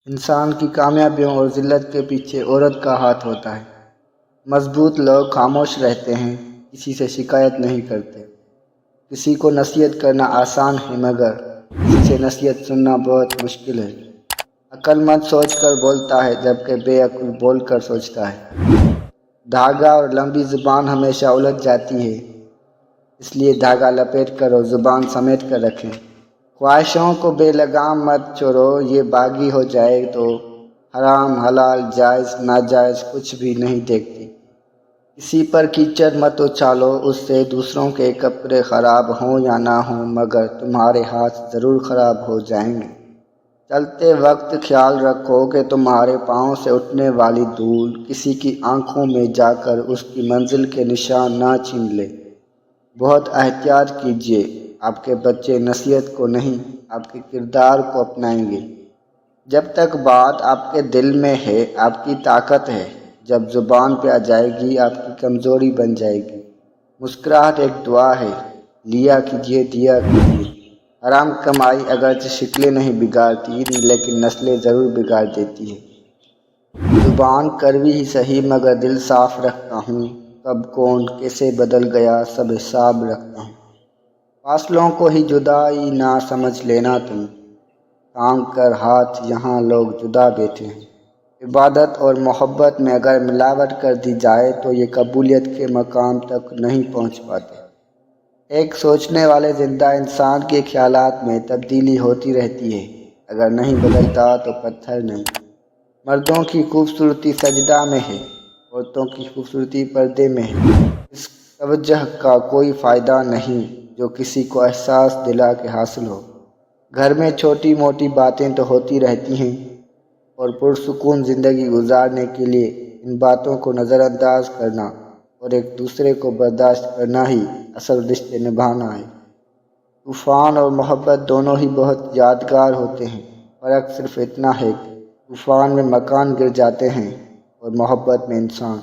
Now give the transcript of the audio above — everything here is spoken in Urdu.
انسان کی کامیابیوں اور ذلت کے پیچھے عورت کا ہاتھ ہوتا ہے۔ مضبوط لوگ خاموش رہتے ہیں، کسی سے شکایت نہیں کرتے۔ کسی کو نصیحت کرنا آسان ہے مگر کسی سے نصیحت سننا بہت مشکل ہے۔ عقل مند سوچ کر بولتا ہے جبکہ بے عقل بول کر سوچتا ہے۔ دھاگا اور لمبی زبان ہمیشہ الجھ جاتی ہے، اس لیے دھاگا لپیٹ کر اور زبان سمیٹ کر رکھیں۔ خواہشوں کو بے لگام مت چھوڑو، یہ باغی ہو جائے تو حرام حلال جائز ناجائز کچھ بھی نہیں دیکھتی۔ کسی پر کیچڑ مت اچھالو، اس سے دوسروں کے کپڑے خراب ہوں یا نہ ہوں مگر تمہارے ہاتھ ضرور خراب ہو جائیں گے۔ چلتے وقت خیال رکھو کہ تمہارے پاؤں سے اٹھنے والی دھول کسی کی آنکھوں میں جا کر اس کی منزل کے نشان نہ چھین لے۔ بہت احتیاط کیجیے، آپ کے بچے نصیحت کو نہیں آپ کے کردار کو اپنائیں گے۔ جب تک بات آپ کے دل میں ہے آپ کی طاقت ہے، جب زبان پہ آ جائے گی آپ کی کمزوری بن جائے گی۔ مسکراہٹ ایک دعا ہے، لیا کیجیے دیا کیجیے۔ حرام کمائی اگرچہ شکلیں نہیں بگاڑتی لیکن نسلیں ضرور بگاڑ دیتی ہے۔ زبان کڑوی ہی سہی مگر دل صاف رکھتا ہوں، کب کون کیسے بدل گیا سب حساب رکھتا ہوں۔ فاصلوں کو ہی جدائی نہ سمجھ لینا تم، تھام کر ہاتھ یہاں لوگ جدا بیٹھے ہیں۔ عبادت اور محبت میں اگر ملاوٹ کر دی جائے تو یہ قبولیت کے مقام تک نہیں پہنچ پاتے۔ ایک سوچنے والے زندہ انسان کے خیالات میں تبدیلی ہوتی رہتی ہے، اگر نہیں بدلتا تو پتھر نہیں۔ مردوں کی خوبصورتی سجدہ میں ہے، عورتوں کی خوبصورتی پردے میں ہے۔ اس توجہ کا کوئی فائدہ نہیں جو کسی کو احساس دلا کے حاصل ہو۔ گھر میں چھوٹی موٹی باتیں تو ہوتی رہتی ہیں اور پرسکون زندگی گزارنے کے لیے ان باتوں کو نظر انداز کرنا اور ایک دوسرے کو برداشت کرنا ہی اصل رشتے نبھانا ہے۔ طوفان اور محبت دونوں ہی بہت یادگار ہوتے ہیں، فرق صرف اتنا ہے کہ طوفان میں مکان گر جاتے ہیں اور محبت میں انسان۔